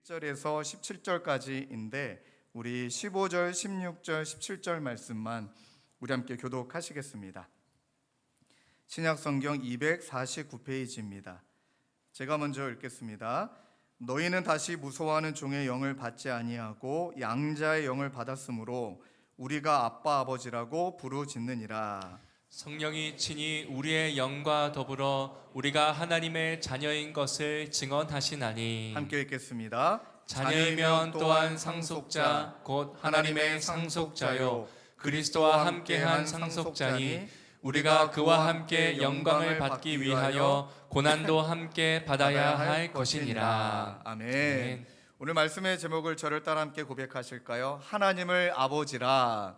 1절에서 17절까지인데 우리 15절, 16절, 17절 말씀만 우리 함께 교독하시겠습니다. 신약성경 249페이지입니다. 제가 먼저 읽겠습니다. 너희는 다시 무서워하는 종의 영을 받지 아니하고 양자의 영을 받았으므로 우리가 아빠 아버지라고 부르짖느니라. 성령이 친히 우리의 영과 더불어 우리가 하나님의 자녀인 것을 증언하시나니. 함께 읽겠습니다. 자녀이면 또한 상속자 곧 하나님의 상속자요 그리스도와 함께한 상속자니 우리가 그와 함께 영광을 받기 위하여 고난도 함께 받아야 할 것이니라. 아멘. 오늘 말씀의 제목을 저를 따라 함께 고백하실까요? 하나님을 아버지라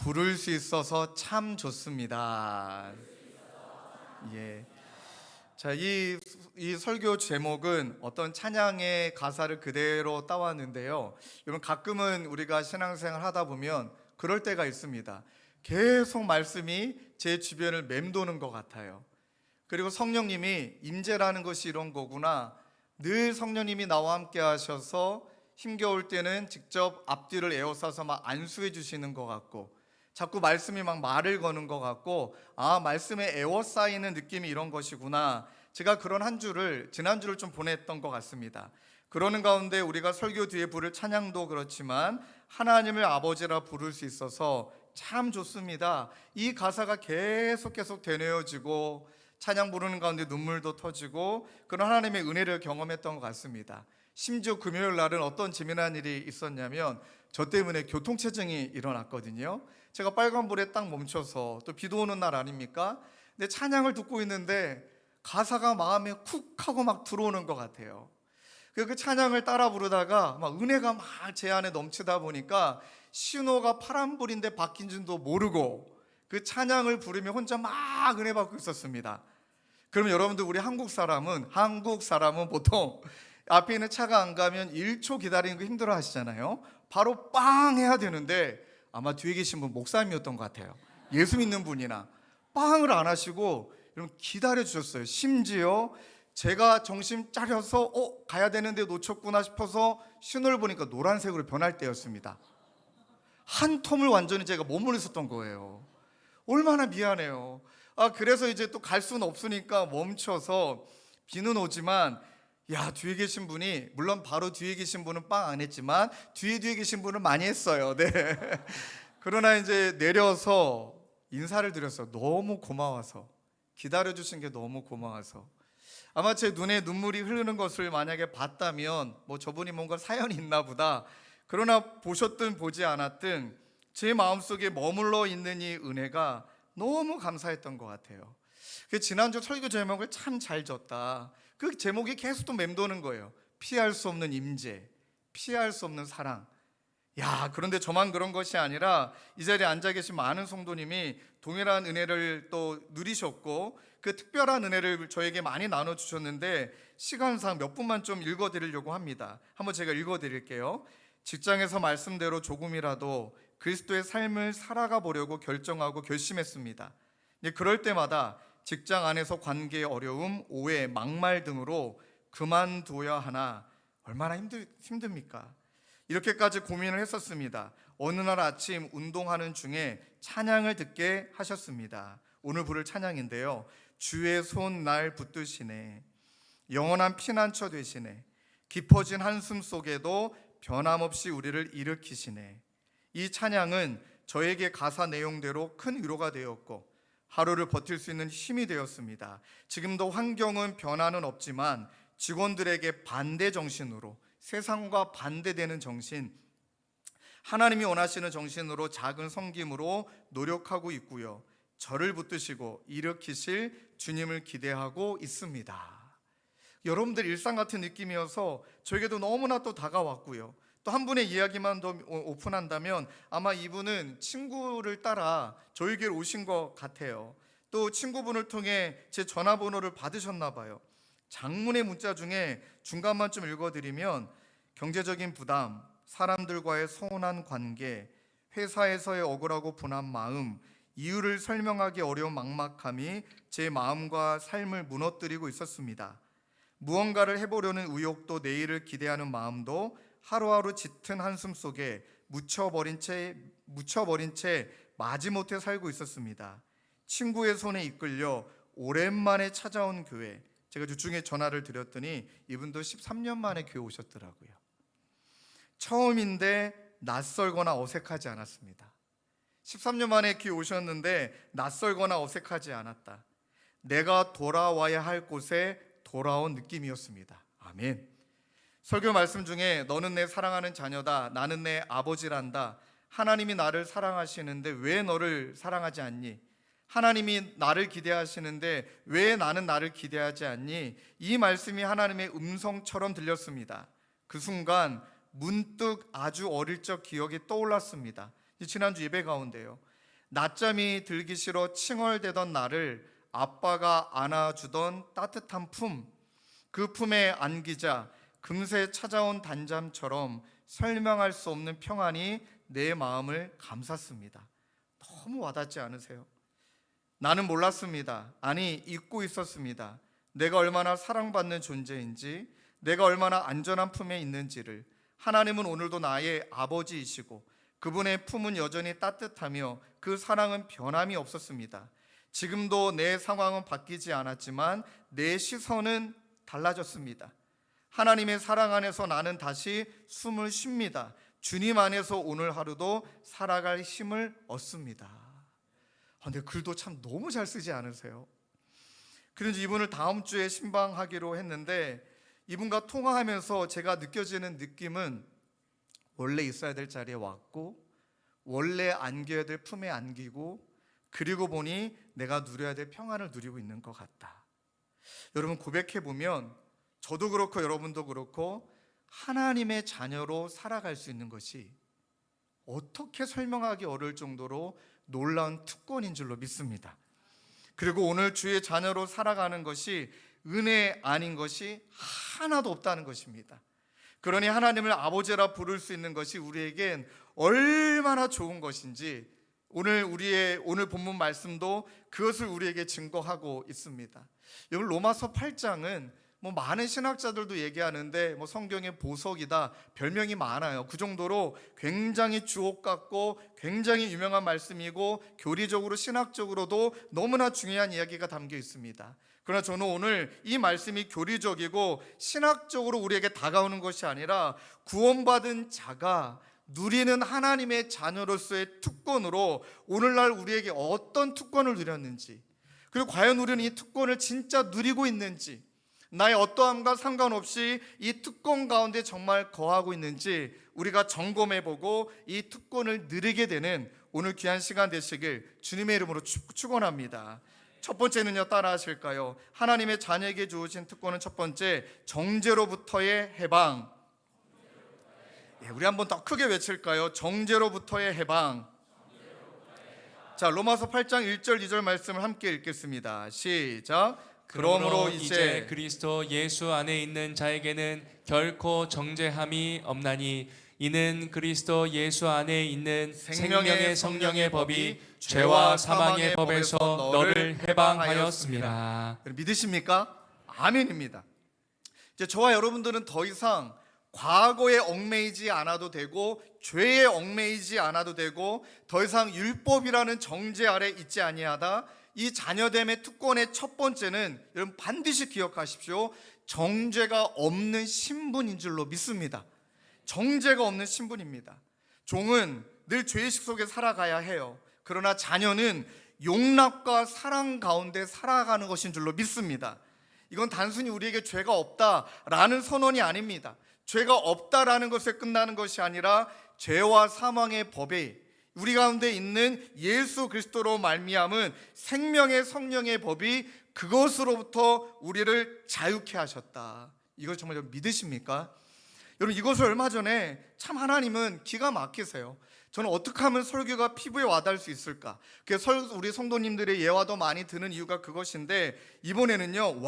부를 수 있어서 참 좋습니다. 예. 자, 이 설교 제목은 어떤 찬양의 가사를 그대로 따왔는데요. 여러분, 가끔은 우리가 신앙생활 하다 보면 그럴 때가 있습니다. 계속 말씀이 제 주변을 맴도는 것 같아요. 그리고 성령님이 임재라는 것이 이런 거구나. 늘 성령님이 나와 함께 하셔서 힘겨울 때는 직접 앞뒤를 에워싸서 막 안수해 주시는 것 같고, 자꾸 말씀이 막 말을 거는 것 같고, 아, 말씀에 에워싸이는 느낌이 이런 것이구나. 제가 그런 한 주를, 지난주를 좀 보냈던 것 같습니다. 그러는 가운데 우리가 설교 뒤에 부를 찬양도 그렇지만 하나님을 아버지라 부를 수 있어서 참 좋습니다. 이 가사가 계속 되뇌어지고 찬양 부르는 가운데 눈물도 터지고 그런 하나님의 은혜를 경험했던 것 같습니다. 심지어 금요일 날은 어떤 재미난 일이 있었냐면 저 때문에 교통체증이 일어났거든요. 제가 빨간불에 딱 멈춰서, 또 비도 오는 날 아닙니까? 근데 찬양을 듣고 있는데 가사가 마음에 쿡 하고 막 들어오는 것 같아요. 그 찬양을 따라 부르다가 막 은혜가 막 제 안에 넘치다 보니까 신호가 파란불인데 바뀐 줄도 모르고 그 찬양을 부르며 혼자 막 은혜 받고 있었습니다. 그럼 여러분들, 우리 한국 사람은 보통 앞에 있는 차가 안 가면 1초 기다리는 거 힘들어 하시잖아요. 바로 빵 해야 되는데 아마 뒤에 계신 분 목사님이었던 것 같아요. 예수 믿는 분이나 빵을 안 하시고 여러분 기다려 주셨어요. 심지어 제가 정신 차려서 가야 되는데 놓쳤구나 싶어서 신호를 보니까 노란색으로 변할 때였습니다. 한 텀을 완전히 제가 머물러 있었던 거예요. 얼마나 미안해요. 그래서 이제 또 갈 수는 없으니까 멈춰서, 비는 오지만 뒤에 계신 분이, 물론 바로 뒤에 계신 분은 빵 안 했지만 뒤에 계신 분은 많이 했어요. 네. 그러나 이제 내려서 인사를 드렸어요. 너무 고마워서, 기다려주신 게 너무 고마워서. 아마 제 눈에 눈물이 흐르는 것을 만약에 봤다면 저분이 뭔가 사연이 있나 보다. 그러나 보셨든 보지 않았든 제 마음속에 머물러 있는 이 은혜가 너무 감사했던 것 같아요. 지난주 설교 제목을 참 잘 졌다. 그 제목이 계속 또 맴도는 거예요. 피할 수 없는 임재, 피할 수 없는 사랑. 그런데 저만 그런 것이 아니라 이 자리에 앉아 계신 많은 성도님이 동일한 은혜를 또 누리셨고 그 특별한 은혜를 저에게 많이 나눠주셨는데 시간상 몇 분만 좀 읽어드리려고 합니다. 한번 제가 읽어드릴게요. 직장에서 말씀대로 조금이라도 그리스도의 삶을 살아가 보려고 결정하고 결심했습니다. 그럴 때마다 직장 안에서 관계의 어려움, 오해, 막말 등으로 그만둬야 하나 얼마나 힘듭니까? 이렇게까지 고민을 했었습니다. 어느 날 아침 운동하는 중에 찬양을 듣게 하셨습니다. 오늘 부를 찬양인데요. 주의 손 날 붙드시네, 영원한 피난처 되시네, 깊어진 한숨 속에도 변함없이 우리를 일으키시네. 이 찬양은 저에게 가사 내용대로 큰 위로가 되었고 하루를 버틸 수 있는 힘이 되었습니다. 지금도 환경은 변화는 없지만 직원들에게 반대 정신으로, 세상과 반대되는 정신, 하나님이 원하시는 정신으로 작은 섬김으로 노력하고 있고요. 저를 붙드시고 일으키실 주님을 기대하고 있습니다. 여러분들 일상 같은 느낌이어서 저에게도 너무나 또 다가왔고요. 또 한 분의 이야기만 더 오픈한다면 아마 이분은 친구를 따라 저에게로 오신 것 같아요. 또 친구분을 통해 제 전화번호를 받으셨나 봐요. 장문의 문자 중에 중간만 좀 읽어드리면, 경제적인 부담, 사람들과의 서운한 관계, 회사에서의 억울하고 분한 마음, 이유를 설명하기 어려운 막막함이 제 마음과 삶을 무너뜨리고 있었습니다. 무언가를 해보려는 의욕도 내일을 기대하는 마음도 하루하루 짙은 한숨 속에 묻혀버린 채 마지못해 살고 있었습니다. 친구의 손에 이끌려 오랜만에 찾아온 교회, 제가 주중에 전화를 드렸더니 이분도 13년 만에 교회 오셨더라고요. 처음인데 낯설거나 어색하지 않았습니다. 13년 만에 교회 오셨는데 낯설거나 어색하지 않았다. 내가 돌아와야 할 곳에 돌아온 느낌이었습니다. 아멘. 설교 말씀 중에 너는 내 사랑하는 자녀다, 나는 내 아버지란다, 하나님이 나를 사랑하시는데 왜 너를 사랑하지 않니? 하나님이 나를 기대하시는데 왜 나는 나를 기대하지 않니? 이 말씀이 하나님의 음성처럼 들렸습니다. 그 순간 문득 아주 어릴 적 기억이 떠올랐습니다. 지난주 예배 가운데요, 낮잠이 들기 싫어 칭얼대던 나를 아빠가 안아주던 따뜻한 품, 그 품에 안기자 금세 찾아온 단잠처럼 설명할 수 없는 평안이 내 마음을 감쌌습니다. 너무 와닿지 않으세요? 나는 몰랐습니다. 아니, 잊고 있었습니다. 내가 얼마나 사랑받는 존재인지, 내가 얼마나 안전한 품에 있는지를. 하나님은 오늘도 나의 아버지이시고 그분의 품은 여전히 따뜻하며 그 사랑은 변함이 없었습니다. 지금도 내 상황은 바뀌지 않았지만 내 시선은 달라졌습니다. 하나님의 사랑 안에서 나는 다시 숨을 쉽니다. 주님 안에서 오늘 하루도 살아갈 힘을 얻습니다. 근데 글도 참 너무 잘 쓰지 않으세요? 그런지 이분을 다음 주에 신방하기로 했는데, 이분과 통화하면서 제가 느껴지는 느낌은 원래 있어야 될 자리에 왔고, 원래 안겨야 될 품에 안기고, 그리고 보니 내가 누려야 될 평안을 누리고 있는 것 같다. 여러분, 고백해보면 저도 그렇고 여러분도 그렇고 하나님의 자녀로 살아갈 수 있는 것이 어떻게 설명하기 어려울 정도로 놀라운 특권인 줄로 믿습니다. 그리고 오늘 주의 자녀로 살아가는 것이 은혜 아닌 것이 하나도 없다는 것입니다. 그러니 하나님을 아버지라 부를 수 있는 것이 우리에겐 얼마나 좋은 것인지 오늘 본문 말씀도 그것을 우리에게 증거하고 있습니다. 여러분, 로마서 8장은 많은 신학자들도 얘기하는데 성경의 보석이다, 별명이 많아요. 그 정도로 굉장히 주옥 같고 굉장히 유명한 말씀이고 교리적으로 신학적으로도 너무나 중요한 이야기가 담겨 있습니다. 그러나 저는 오늘 이 말씀이 교리적이고 신학적으로 우리에게 다가오는 것이 아니라 구원받은 자가 누리는 하나님의 자녀로서의 특권으로 오늘날 우리에게 어떤 특권을 누렸는지, 그리고 과연 우리는 이 특권을 진짜 누리고 있는지, 나의 어떠함과 상관없이 이 특권 가운데 정말 거하고 있는지 우리가 점검해보고 이 특권을 누리게 되는 오늘 귀한 시간 되시길 주님의 이름으로 축원합니다. 첫 번째는요, 따라 하실까요? 하나님의 자녀에게 주어진 특권은 첫 번째, 정죄로부터의 해방. 우리 한번 더 크게 외칠까요? 정죄로부터의 해방. 자, 로마서 8장 1절 2절 말씀을 함께 읽겠습니다. 시작. 그러므로 이제 그리스도 예수 안에 있는 자에게는 결코 정죄함이 없나니 이는 그리스도 예수 안에 있는 생명의 성령의 법이 죄와 사망의 법에서 너를 해방하였습니다. 믿으십니까? 아멘입니다. 이제 저와 여러분들은 더 이상 과거에 얽매이지 않아도 되고 죄에 얽매이지 않아도 되고 더 이상 율법이라는 정죄 아래 있지 아니하다. 이 자녀됨의 특권의 첫 번째는 여러분 반드시 기억하십시오. 정죄가 없는 신분인 줄로 믿습니다. 정죄가 없는 신분입니다. 종은 늘 죄의식 속에 살아가야 해요. 그러나 자녀는 용납과 사랑 가운데 살아가는 것인 줄로 믿습니다. 이건 단순히 우리에게 죄가 없다라는 선언이 아닙니다. 죄가 없다라는 것에 끝나는 것이 아니라 죄와 사망의 법에 우리 가운데 있는 예수 그리스도로 말미암은 생명의 성령의 법이 그것으로부터 우리를 자유케 하셨다. 이걸 정말 믿으십니까? 여러분, 이것을 얼마 전에 참 하나님은 기가 막히세요. 저는 어떻게 하면 설교가 피부에 와닿을 수 있을까? 우리 성도님들의 예화도 많이 드는 이유가 그것인데, 이번에는요,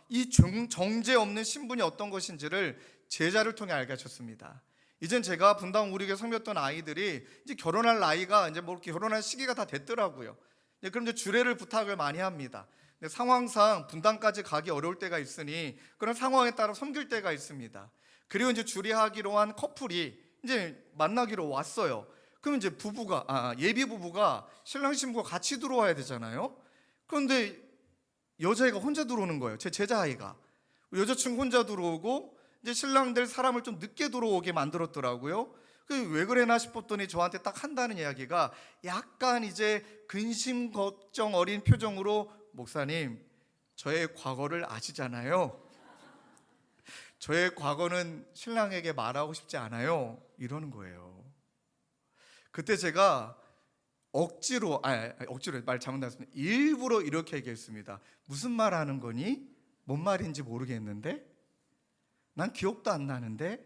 이 정죄 없는 신분이 어떤 것인지를 제자를 통해 알게 하셨습니다. 이젠 제가 분당 우리 교회 섬겼던 아이들이 이제 결혼할 나이가 이제 이렇게 결혼할 시기가 다 됐더라고요. 그럼 이제 주례를 부탁을 많이 합니다. 근데 상황상 분당까지 가기 어려울 때가 있으니 그런 상황에 따라 섬길 때가 있습니다. 그리고 이제 주례하기로 한 커플이 이제 만나기로 왔어요. 그럼 이제 예비 부부가 신랑 신부가 같이 들어와야 되잖아요. 그런데 여자애가 혼자 들어오는 거예요. 제 제자아이가 여자친구 혼자 들어오고 이제 신랑들 사람을 좀 늦게 들어오게 만들었더라고요. 왜 그래나 싶었더니 저한테 딱 한다는 이야기가 약간 이제 근심 걱정 어린 표정으로, 목사님, 저의 과거를 아시잖아요. 저의 과거는 신랑에게 말하고 싶지 않아요. 이러는 거예요. 그때 제가 억지로 말 잘못 나왔습니다. 일부러 이렇게 얘기했습니다. 무슨 말 하는 거니? 뭔 말인지 모르겠는데? 난 기억도 안 나는데?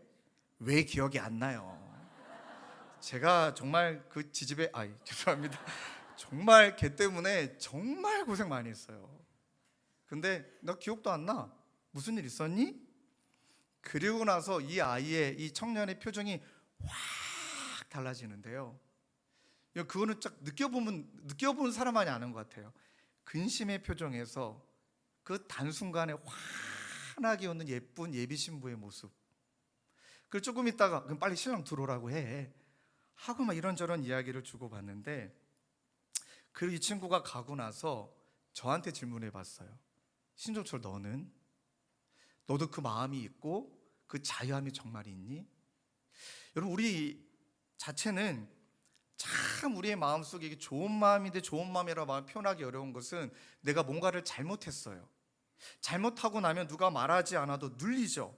왜 기억이 안 나요? 제가 정말 그 지집에 죄송합니다. 정말 걔 때문에 정말 고생 많이 했어요. 근데 나 기억도 안 나. 무슨 일 있었니? 그리고 나서 이 청년의 표정이 확 달라지는데요. 그거는 딱 느껴본 사람만이 아는 것 같아요. 근심의 표정에서 그 단순간에 환하게 웃는 예쁜 예비 신부의 모습. 그리고 조금 있다가 그럼 빨리 신랑 들어오라고 해 하고 막 이런저런 이야기를 주고받는데, 그리고 이 친구가 가고 나서 저한테 질문해 봤어요. 신종철, 너도 그 마음이 있고 그 자유함이 정말 있니? 여러분, 우리 자체는 참 우리의 마음속에 이게 좋은 마음인데 좋은 마음이라고 마음 표현하기 어려운 것은 내가 뭔가를 잘못했어요. 잘못하고 나면 누가 말하지 않아도 눌리죠.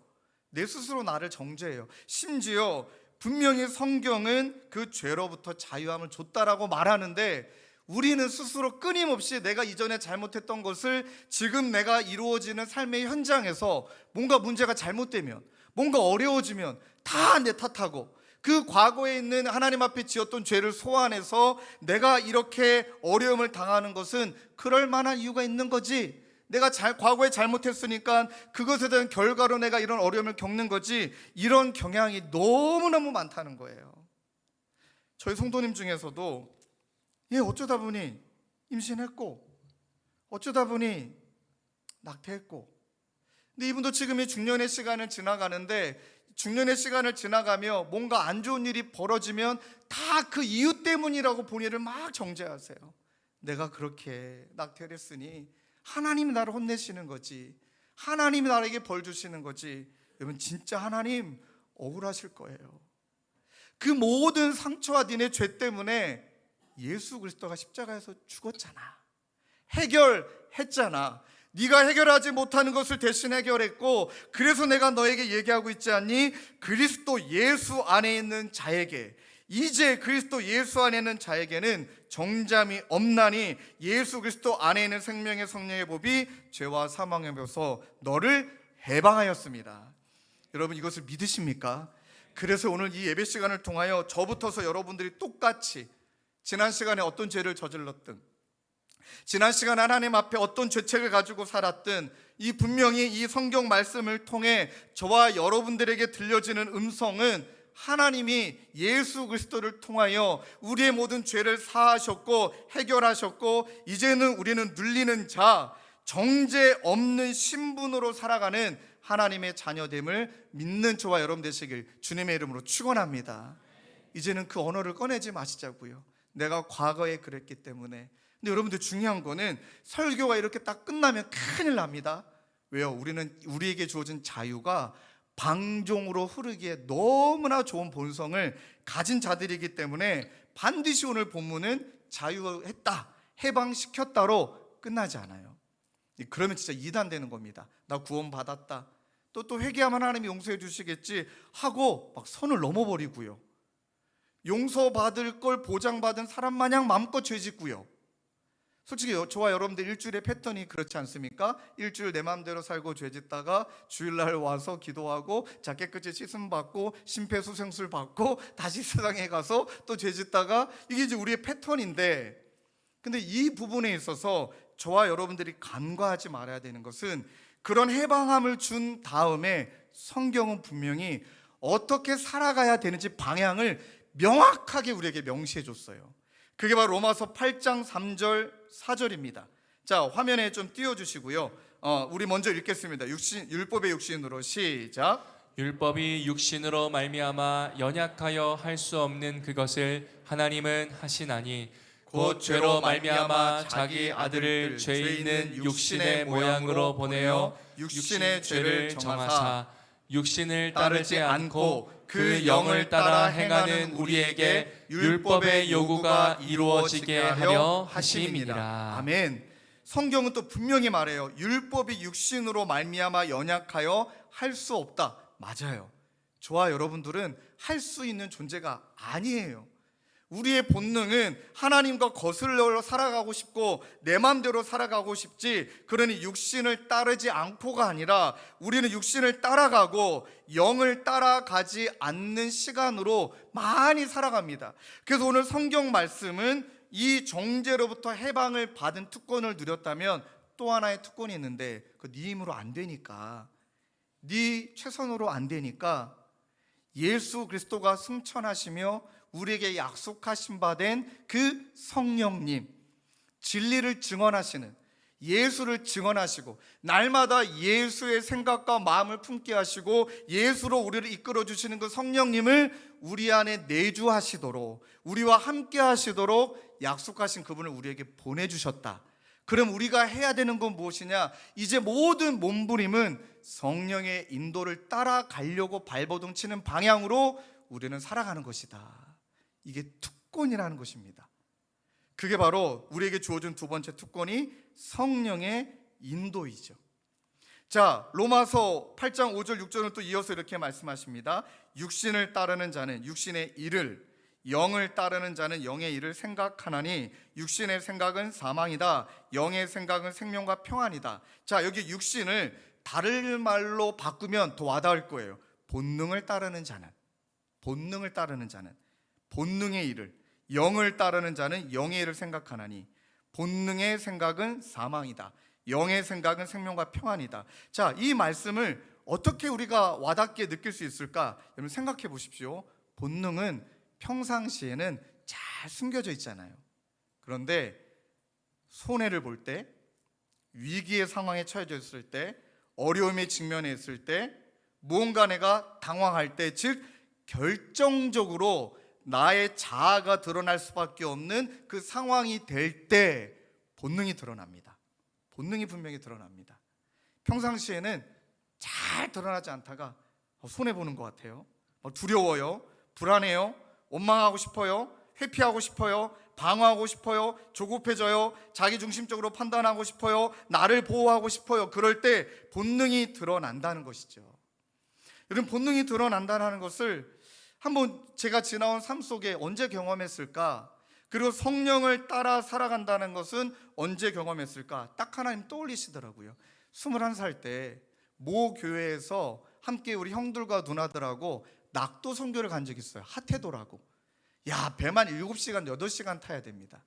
내 스스로 나를 정죄해요. 심지어 분명히 성경은 그 죄로부터 자유함을 줬다라고 말하는데, 우리는 스스로 끊임없이 내가 이전에 잘못했던 것을 지금 내가 이루어지는 삶의 현장에서 뭔가 문제가 잘못되면, 뭔가 어려워지면 다 내 탓하고, 그 과거에 있는 하나님 앞에 지었던 죄를 소환해서 내가 이렇게 어려움을 당하는 것은 그럴 만한 이유가 있는 거지, 내가 과거에 잘못했으니까 그것에 대한 결과로 내가 이런 어려움을 겪는 거지, 이런 경향이 너무너무 많다는 거예요. 저희 성도님 중에서도 어쩌다 보니 임신했고, 어쩌다 보니 낙태했고, 근데 이분도 지금 이 중년의 시간을 지나가는데, 중년의 시간을 지나가며 뭔가 안 좋은 일이 벌어지면 다 그 이유 때문이라고 본인을 막 정죄하세요. 내가 그렇게 낙태를 했으니 하나님이 나를 혼내시는 거지, 하나님이 나에게 벌 주시는 거지. 여러분, 진짜 하나님 억울하실 거예요. 그 모든 상처와 니네 죄 때문에 예수 그리스도가 십자가에서 죽었잖아. 해결했잖아. 네가 해결하지 못하는 것을 대신 해결했고, 그래서 내가 너에게 얘기하고 있지 않니? 그리스도 예수 안에 있는 자에게, 이제 그리스도 예수 안에 있는 자에게는 정잠이 없나니 예수 그리스도 안에 있는 생명의 성령의 법이 죄와 사망의 법에서 너를 해방하였습니다. 여러분, 이것을 믿으십니까? 그래서 오늘 이 예배 시간을 통하여 저부터서 여러분들이 똑같이 지난 시간에 어떤 죄를 저질렀든, 지난 시간 하나님 앞에 어떤 죄책을 가지고 살았든, 이 분명히 이 성경 말씀을 통해 저와 여러분들에게 들려지는 음성은 하나님이 예수 그리스도를 통하여 우리의 모든 죄를 사하셨고 해결하셨고, 이제는 우리는 눌리는 자, 정죄 없는 신분으로 살아가는 하나님의 자녀됨을 믿는 저와 여러분 되시길 주님의 이름으로 축원합니다. 이제는 그 언어를 꺼내지 마시자고요. 내가 과거에 그랬기 때문에. 근데 여러분들, 중요한 거는 설교가 이렇게 딱 끝나면 큰일 납니다. 왜요? 우리에게 주어진 자유가 방종으로 흐르기에 너무나 좋은 본성을 가진 자들이기 때문에 반드시 오늘 본문은 자유했다, 해방시켰다로 끝나지 않아요. 그러면 진짜 이단되는 겁니다. 나 구원받았다, 또 회개하면 하나님이 용서해 주시겠지 하고 막 선을 넘어버리고요. 용서받을 걸 보장받은 사람 마냥 마음껏 죄짓고요. 솔직히 저와 여러분들 일주일의 패턴이 그렇지 않습니까? 일주일 내 마음대로 살고 죄짓다가 주일날 와서 기도하고 깨끗이 씻음 받고 심폐소생술 받고 다시 세상에 가서 또 죄짓다가, 이게 이제 우리의 패턴인데, 근데 이 부분에 있어서 저와 여러분들이 간과하지 말아야 되는 것은, 그런 해방함을 준 다음에 성경은 분명히 어떻게 살아가야 되는지 방향을 명확하게 우리에게 명시해 줬어요. 그게 바로 로마서 8장 3절 4절입니다. 자, 화면에 좀 띄워주시고요. 우리 먼저 읽겠습니다. 율법의 육신으로 시작. 율법이 육신으로 말미암아 연약하여 할 수 없는 그것을 하나님은 하시나니 곧 죄로 말미암아 자기 아들을 죄 있는 육신의 모양으로 보내어 육신의 죄를 정하사 육신을 따르지 않고 그 영을 따라 행하는 우리에게 율법의 요구가 이루어지게 하려 하심이니라. 아멘. 성경은 또 분명히 말해요. 율법이 육신으로 말미암아 연약하여 할 수 없다. 맞아요. 저와 여러분들은 할 수 있는 존재가 아니에요. 우리의 본능은 하나님과 거슬러 살아가고 싶고 내 마음대로 살아가고 싶지, 그러니 육신을 따르지 않고가 아니라 우리는 육신을 따라가고 영을 따라가지 않는 시간으로 많이 살아갑니다. 그래서 오늘 성경 말씀은 이 정죄로부터 해방을 받은 특권을 누렸다면 또 하나의 특권이 있는데, 그 네 힘으로 안 되니까, 네 최선으로 안 되니까 예수 그리스도가 승천하시며 우리에게 약속하신 바 된 그 성령님, 진리를 증언하시는, 예수를 증언하시고 날마다 예수의 생각과 마음을 품게 하시고 예수로 우리를 이끌어 주시는 그 성령님을 우리 안에 내주하시도록, 우리와 함께 하시도록 약속하신 그분을 우리에게 보내주셨다. 그럼 우리가 해야 되는 건 무엇이냐? 이제 모든 몸부림은 성령의 인도를 따라가려고 발버둥 치는 방향으로 우리는 살아가는 것이다. 이게 특권이라는 것입니다. 그게 바로 우리에게 주어진 두 번째 특권이 성령의 인도이죠. 자, 로마서 8장 5절 6절은 또 이어서 이렇게 말씀하십니다. 육신을 따르는 자는 육신의 일을, 영을 따르는 자는 영의 일을 생각하나니 육신의 생각은 사망이다, 영의 생각은 생명과 평안이다. 자, 여기 육신을 다른 말로 바꾸면 더 와닿을 거예요. 본능을 따르는 자는, 본능을 따르는 자는 본능의 일을, 영을 따르는 자는 영의 일을 생각하나니 본능의 생각은 사망이다, 영의 생각은 생명과 평안이다. 자, 이 말씀을 어떻게 우리가 와닿게 느낄 수 있을까? 여러분 생각해 보십시오. 본능은 평상시에는 잘 숨겨져 있잖아요. 그런데 손해를 볼 때, 위기의 상황에 처해져 있을 때, 어려움에 직면해 있을 때, 무언가 내가 당황할 때, 즉 결정적으로 나의 자아가 드러날 수밖에 없는 그 상황이 될 때 본능이 드러납니다. 본능이 분명히 드러납니다. 평상시에는 잘 드러나지 않다가 손해보는 것 같아요. 두려워요, 불안해요, 원망하고 싶어요, 회피하고 싶어요, 방어하고 싶어요, 조급해져요, 자기중심적으로 판단하고 싶어요, 나를 보호하고 싶어요. 그럴 때 본능이 드러난다는 것이죠. 여러분, 본능이 드러난다는 것을 한번 제가 지나온 삶 속에 언제 경험했을까? 그리고 성령을 따라 살아간다는 것은 언제 경험했을까? 딱 하나님 떠올리시더라고요. 21살 때 모 교회에서 함께 우리 형들과 누나들하고 낙도 선교를 간 적이 있어요. 하태도라고. 야, 배만 7시간 8시간 타야 됩니다.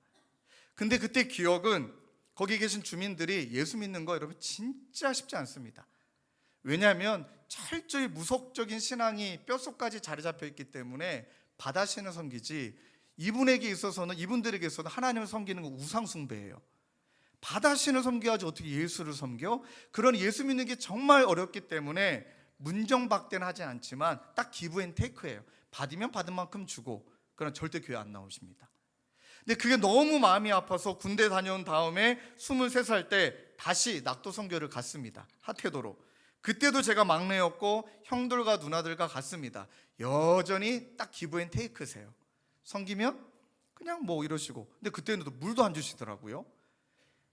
근데 그때 기억은 거기 계신 주민들이 예수 믿는 거 여러분 진짜 쉽지 않습니다. 왜냐하면 철저히 무속적인 신앙이 뼛속까지 자리 잡혀 있기 때문에 바다신을 섬기지, 이분들에게 있어서는 하나님을 섬기는 건 우상 숭배예요. 바다신을 섬겨야지 어떻게 예수를 섬겨? 그런 예수 믿는 게 정말 어렵기 때문에 문정박대는 하진 않지만 딱 기브 앤 테이크예요. 받으면 받은 만큼 주고, 그러나 절대 교회 안 나오십니다. 근데 그게 너무 마음이 아파서 군대 다녀온 다음에 23살 때 다시 낙도 선교를 갔습니다. 하태도로. 그때도 제가 막내였고 형들과 누나들과 갔습니다. 여전히 딱 기브 앤 테이크세요. 섬기면 그냥 뭐 이러시고, 근데 그때는 또 물도 안 주시더라고요.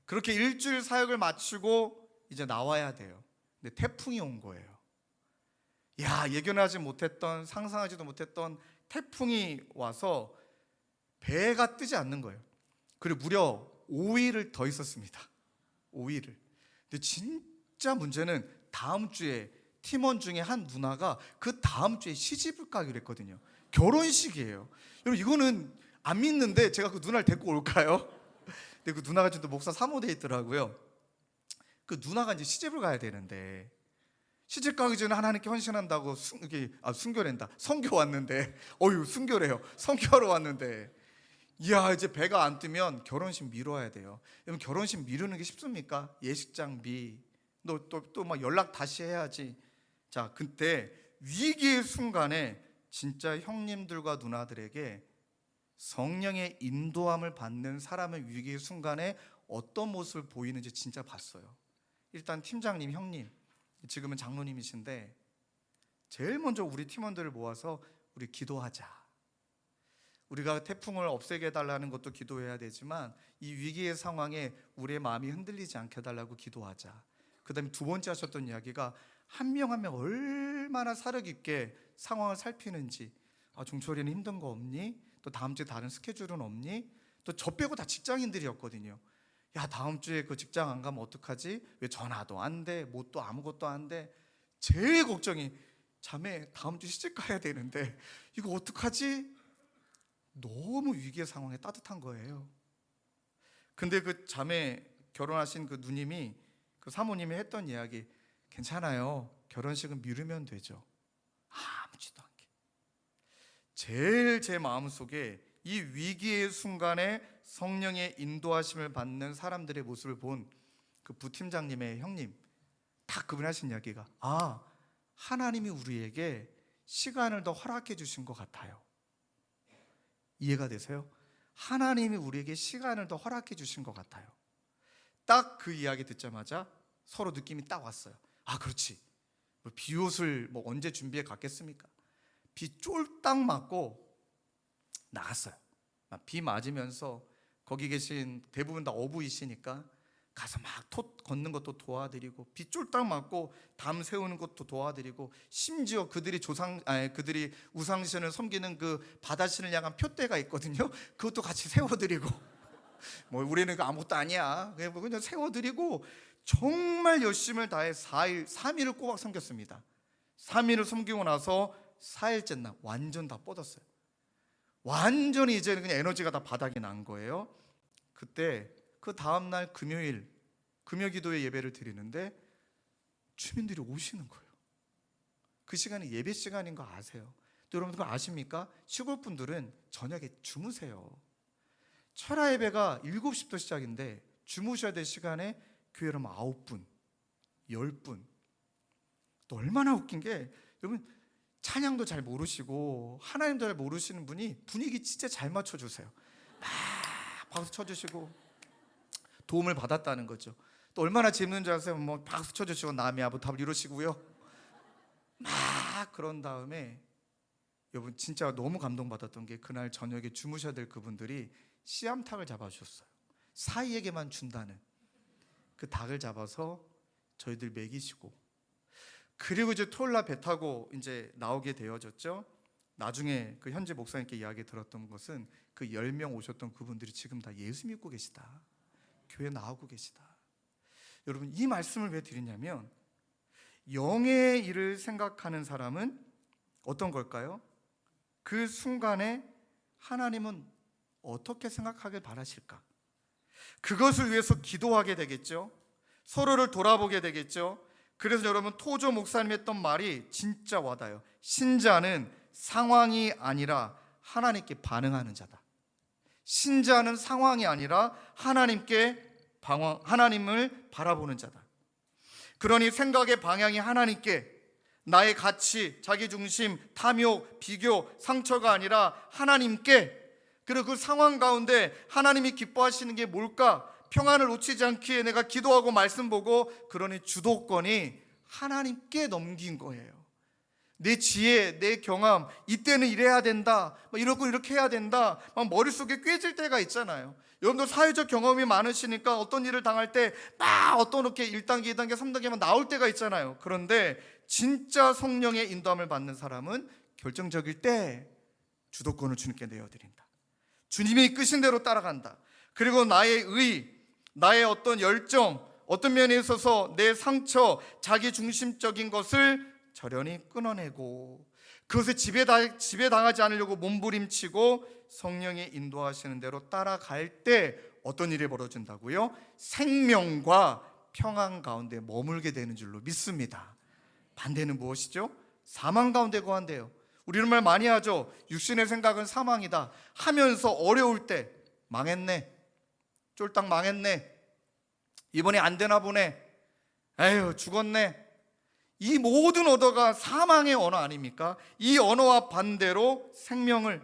그렇게 일주일 사역을 마치고 이제 나와야 돼요. 근데 태풍이 온 거예요. 야, 예견하지 못했던, 상상하지도 못했던 태풍이 와서 배가 뜨지 않는 거예요. 그리고 무려 5일을 더 있었습니다. 5일을. 근데 진짜 문제는 다음 주에 팀원 중에 한 누나가 그 다음 주에 시집을 가기로 했거든요. 결혼식이에요. 여러분, 이거는 안 믿는데 제가 그 누나를 데리고 올까요? 근데 그 누나가 좀 또 목사 사모돼 있더라고요. 그 누나가 이제 시집을 가야 되는데, 시집 가기 전에 하나님께 헌신한다고 순교랜다. 선교 왔는데, 순교래요. 선교하러 왔는데 이야, 이제 배가 안 뜨면 결혼식 미뤄야 돼요. 여러분, 결혼식 미루는 게 쉽습니까? 예식장비, 또 막 연락 다시 해야지. 자, 그때 위기의 순간에 진짜 형님들과 누나들에게 성령의 인도함을 받는 사람의 위기의 순간에 어떤 모습을 보이는지 진짜 봤어요. 일단 팀장님, 형님, 지금은 장로님이신데 제일 먼저 우리 팀원들을 모아서 우리 기도하자. 우리가 태풍을 없애게 해달라는 것도 기도해야 되지만 이 위기의 상황에 우리의 마음이 흔들리지 않게 해달라고 기도하자. 그 다음에 두 번째 하셨던 이야기가 한 명 한 명 얼마나 사력 있게 상황을 살피는지. 종철이는 힘든 거 없니? 또 다음 주에 다른 스케줄은 없니? 또 저 빼고 다 직장인들이었거든요. 야, 다음 주에 그 직장 안 가면 어떡하지? 왜 전화도 안 돼? 뭐 또 아무것도 안 돼? 제일 걱정이, 자매 다음 주 시집 가야 되는데 이거 어떡하지? 너무 위기의 상황에 따뜻한 거예요. 근데 그 자매 결혼하신 그 누님이, 그 사모님이 했던 이야기, 괜찮아요, 결혼식은 미루면 되죠. 아무지도 않게. 제일 제 마음속에 이 위기의 순간에 성령의 인도하심을 받는 사람들의 모습을 본 그 부팀장님의 형님, 다 그분이 하신 이야기가, 하나님이 우리에게 시간을 더 허락해 주신 것 같아요. 이해가 되세요? 하나님이 우리에게 시간을 더 허락해 주신 것 같아요. 딱 그 이야기 듣자마자 서로 느낌이 딱 왔어요. 그렇지, 비옷을 언제 준비해 갔겠습니까? 비 쫄딱 맞고 나갔어요. 비 맞으면서 거기 계신 대부분 다 어부이시니까 가서 막 톳 걷는 것도 도와드리고, 비 쫄딱 맞고 담 세우는 것도 도와드리고, 심지어 그들이 우상신을 섬기는 그 바다신을 향한 표대가 있거든요. 그것도 같이 세워드리고, 우리는 아무것도 아니야, 그냥 세워드리고, 정말 열심을 다해 3일을 꼬박 섬겼습니다. 3일을 섬기고 나서 4일째 날 완전 다 뻗었어요. 완전히 이제는 그냥 에너지가 다 바닥이 난 거예요. 그때 그 다음날 금요 기도회 예배를 드리는데 주민들이 오시는 거예요. 그 시간이 예배 시간인 거 아세요? 또 여러분 그거 아십니까? 시골 분들은 저녁에 주무세요. 철야 예배가 7시부터 시작인데 주무셔야 될 시간에 교회로 하면 9분, 10분. 또 얼마나 웃긴 게, 여러분 찬양도 잘 모르시고 하나님도 잘 모르시는 분이 분위기 진짜 잘 맞춰주세요. 막 박수 쳐주시고 도움을 받았다는 거죠. 또 얼마나 재밌는 줄 아세요? 박수 쳐주시고 남이 아부탑을 이러시고요. 막 그런 다음에 여러분 진짜 너무 감동받았던 게, 그날 저녁에 주무셔야 될 그분들이 씨암탉을 잡아주셨어요. 사이에게만 준다는 그 닭을 잡아서 저희들 먹이시고, 그리고 이제 토요일날 배 타고 이제 나오게 되어졌죠. 나중에 그 현재 목사님께 이야기 들었던 것은 그 10명 오셨던 그분들이 지금 다 예수 믿고 계시다, 교회 나오고 계시다. 여러분 이 말씀을 왜 드리냐면, 영의 일을 생각하는 사람은 어떤 걸까요? 그 순간에 하나님은 어떻게 생각하길 바라실까? 그것을 위해서 기도하게 되겠죠. 서로를 돌아보게 되겠죠. 그래서 여러분 토조 목사님 했던 말이 진짜 와닿아요. 신자는 상황이 아니라 하나님께 반응하는 자다. 신자는 상황이 아니라 하나님을 바라보는 자다. 그러니 생각의 방향이 하나님께, 나의 가치, 자기중심, 탐욕, 비교, 상처가 아니라 하나님께, 그리고 그 상황 가운데 하나님이 기뻐하시는 게 뭘까? 평안을 놓치지 않기에 내가 기도하고 말씀 보고, 그러니 주도권이 하나님께 넘긴 거예요. 내 지혜, 내 경험, 이때는 이래야 된다, 이러고 이렇게 해야 된다, 머릿속에 꿰질 때가 있잖아요. 여러분도 사회적 경험이 많으시니까 어떤 일을 당할 때 막 어떤 이렇게 1단계, 2단계, 3단계만 나올 때가 있잖아요. 그런데 진짜 성령의 인도함을 받는 사람은 결정적일 때 주도권을 주님께 내어드린다. 주님이 이끄신 대로 따라간다. 그리고 나의 나의 어떤 열정, 어떤 면에 있어서 내 상처, 자기 중심적인 것을 절연히 끊어내고, 그것에 지배당하지 않으려고 몸부림치고 성령이 인도하시는 대로 따라갈 때 어떤 일이 벌어진다고요? 생명과 평안 가운데 머물게 되는 줄로 믿습니다. 반대는 무엇이죠? 사망 가운데 거한대요. 우리 이런 말 많이 하죠. 육신의 생각은 사망이다 하면서 어려울 때 망했네, 쫄딱 망했네, 이번에 안 되나 보네, 에휴 죽었네, 이 모든 언어가 사망의 언어 아닙니까? 이 언어와 반대로 생명을,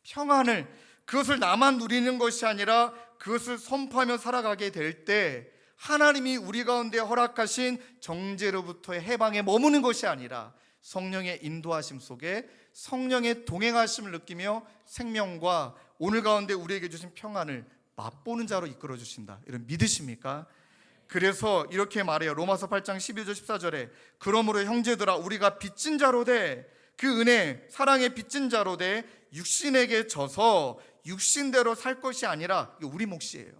평안을, 그것을 나만 누리는 것이 아니라 그것을 선포하며 살아가게 될 때 하나님이 우리 가운데 허락하신 정죄로부터의 해방에 머무는 것이 아니라 성령의 인도하심 속에 성령의 동행하심을 느끼며 생명과 오늘 가운데 우리에게 주신 평안을 맛보는 자로 이끌어 주신다. 이런 믿으십니까? 그래서 이렇게 말해요. 로마서 8장 12절 14절에 그러므로 형제들아 우리가 빚진 자로 돼 그 은혜 사랑의 빚진 자로 돼 육신에게 져서 육신대로 살 것이 아니라, 이게 우리 몫이에요.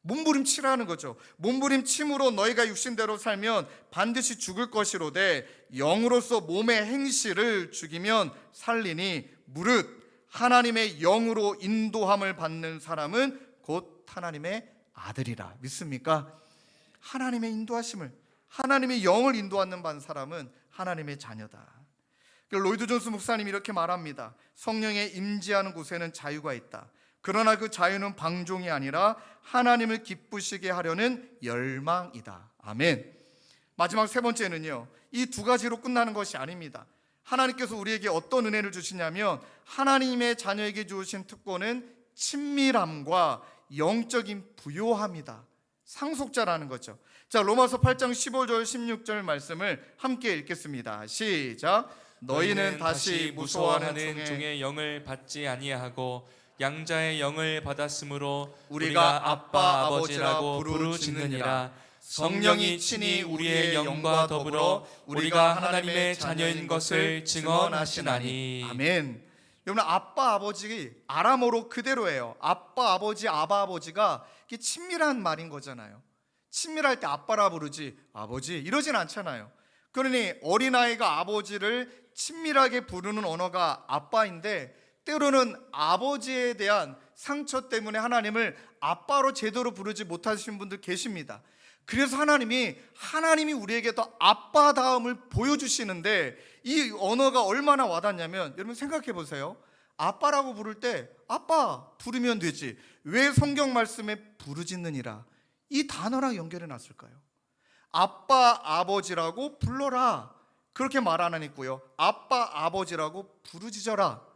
몸부림치라는 거죠. 몸부림침으로 너희가 육신대로 살면 반드시 죽을 것이로되 영으로서 몸의 행실을 죽이면 살리니 무릇 하나님의 영으로 인도함을 받는 사람은 곧 하나님의 아들이라. 믿습니까? 하나님의 인도하심을, 하나님의 영을 인도하는 반 사람은 하나님의 자녀다. 로이드 존스 목사님이 이렇게 말합니다. 성령의 임재하는 곳에는 자유가 있다. 그러나 그 자유는 방종이 아니라 하나님을 기쁘시게 하려는 열망이다. 아멘. 마지막 세 번째는요, 이 두 가지로 끝나는 것이 아닙니다. 하나님께서 우리에게 어떤 은혜를 주시냐면 하나님의 자녀에게 주신 특권은 친밀함과 영적인 부요함이다. 상속자라는 거죠. 자, 로마서 8장 15절 16절 말씀을 함께 읽겠습니다. 시작. 너희는 다시 무서워하는 종의 영을 받지 아니하고 양자의 영을 받았으므로 우리가 아빠 아버지라고 부르짖느니라. 성령이 친히 우리의 영과 더불어 우리가 하나님의 자녀인 것을 증언하시나니. 아멘. 여러분, 아빠 아버지 아람어로 그대로예요. 아빠 아버지 아바 아버지가 이게 친밀한 말인 거잖아요. 친밀할 때 아빠라 부르지 아버지 이러진 않잖아요. 그러니 어린아이가 아버지를 친밀하게 부르는 언어가 아빠인데 때로는 아버지에 대한 상처 때문에 하나님을 아빠로 제대로 부르지 못하시는 분들 계십니다. 그래서 하나님이 우리에게 더 아빠다움을 보여주시는데 이 언어가 얼마나 와닿냐면, 여러분 생각해 보세요. 아빠라고 부를 때 아빠 부르면 되지 왜 성경 말씀에 부르짖느니라 이 단어랑 연결해 놨을까요? 아빠 아버지라고 불러라 그렇게 말 안 하니까요. 아빠 아버지라고 부르짖어라.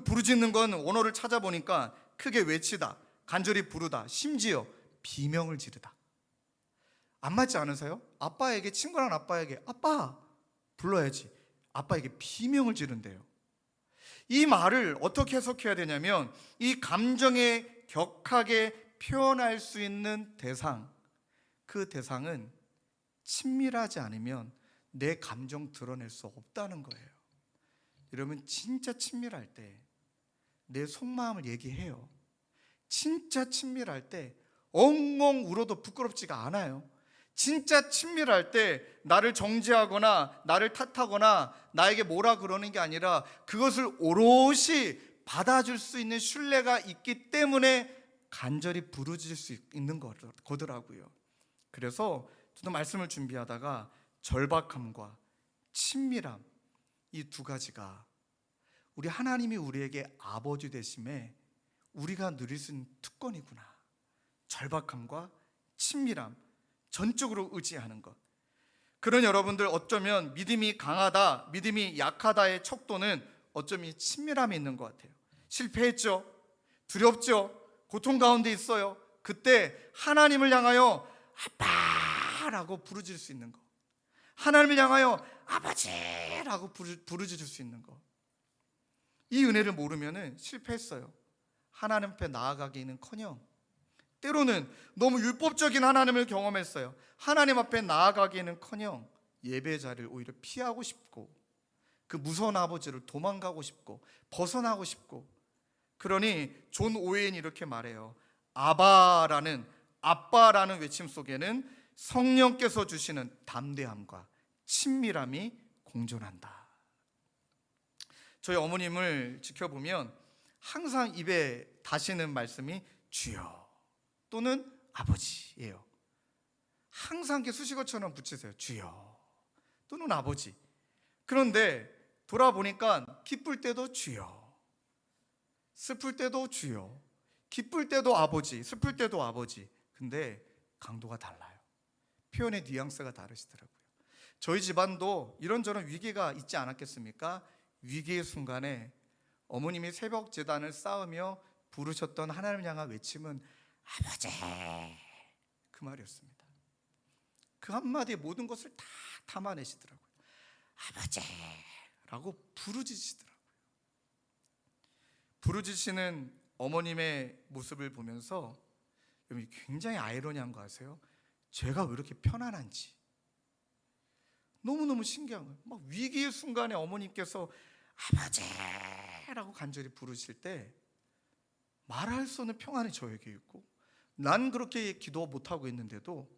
부르짖는 건 언어를 찾아보니까 크게 외치다, 간절히 부르다, 심지어 비명을 지르다. 안 맞지 않으세요? 아빠에게, 친구란 아빠에게 아빠 불러야지 아빠에게 비명을 지른대요. 이 말을 어떻게 해석해야 되냐면 이 감정에 격하게 표현할 수 있는 대상, 그 대상은 친밀하지 않으면 내 감정 드러낼 수 없다는 거예요. 여러분 진짜 친밀할 때 내 속마음을 얘기해요. 진짜 친밀할 때 엉엉 울어도 부끄럽지가 않아요. 진짜 친밀할 때 나를 정죄하거나 나를 탓하거나 나에게 뭐라 그러는 게 아니라 그것을 오롯이 받아줄 수 있는 신뢰가 있기 때문에 간절히 부르짖을 수 있는 거더라고요. 그래서 저도 말씀을 준비하다가 절박함과 친밀함, 이 두 가지가 우리 하나님이 우리에게 아버지 되심에 우리가 누릴 수 있는 특권이구나. 절박함과 친밀함, 전적으로 의지하는 것. 그런 여러분들 어쩌면 믿음이 강하다, 믿음이 약하다의 척도는 어쩌면 친밀함이 있는 것 같아요. 실패했죠, 두렵죠, 고통 가운데 있어요. 그때 하나님을 향하여 아빠라고 부르짖을 수 있는 것, 하나님을 향하여 아버지라고 부르짖을 수 있는 것. 이 은혜를 모르면 실패했어요. 하나님 앞에 나아가기는커녕 때로는 너무 율법적인 하나님을 경험했어요. 하나님 앞에 나아가기는커녕 예배 자리를 오히려 피하고 싶고 그 무서운 아버지를 도망가고 싶고 벗어나고 싶고. 그러니 존 오웬이 이렇게 말해요. 아바라는, 아빠라는 외침 속에는 성령께서 주시는 담대함과 친밀함이 공존한다. 저희 어머님을 지켜보면 항상 입에 다시는 말씀이 주여 또는 아버지예요. 항상 이렇게 수식어처럼 붙이세요. 주여 또는 아버지. 그런데 돌아보니까 기쁠 때도 주여, 슬플 때도 주여, 기쁠 때도 아버지, 슬플 때도 아버지. 근데 강도가 달라요. 표현의 뉘앙스가 다르시더라고요. 저희 집안도 이런저런 위기가 있지 않았겠습니까? 위기의 순간에 어머님이 새벽 제단을 쌓으며 부르셨던 하나님을 향한 외침은 아버지, 그 말이었습니다. 그 한마디에 모든 것을 다 담아내시더라고요. 아버지라고 부르짖으시더라고요. 부르짖으시는 어머님의 모습을 보면서 여러분 굉장히 아이러니한 거 아세요? 제가 왜 이렇게 편안한지 너무너무 신기한 거예요. 막 위기의 순간에 어머님께서 아버지라고 간절히 부르실 때 말할 수 없는 평안이 저에게 있고, 난 그렇게 기도 못하고 있는데도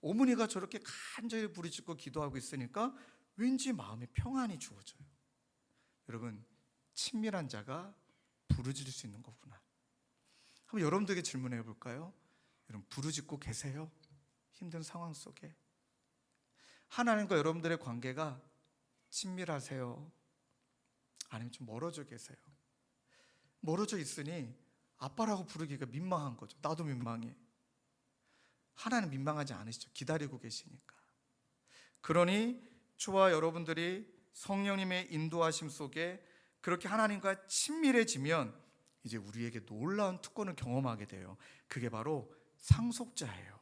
어머니가 저렇게 간절히 부르짖고 기도하고 있으니까 왠지 마음에 평안이 주어져요. 여러분, 친밀한 자가 부르짖을 수 있는 거구나. 한번 여러분들에게 질문해 볼까요? 여러분, 부르짖고 계세요? 힘든 상황 속에 하나님과 여러분들의 관계가 친밀하세요? 아니면 좀 멀어져 계세요? 멀어져 있으니 아빠라고 부르기가 민망한 거죠. 나도 민망해. 하나님 민망하지 않으시죠? 기다리고 계시니까. 그러니 저와 여러분들이 성령님의 인도하심 속에 그렇게 하나님과 친밀해지면 이제 우리에게 놀라운 특권을 경험하게 돼요. 그게 바로 상속자예요.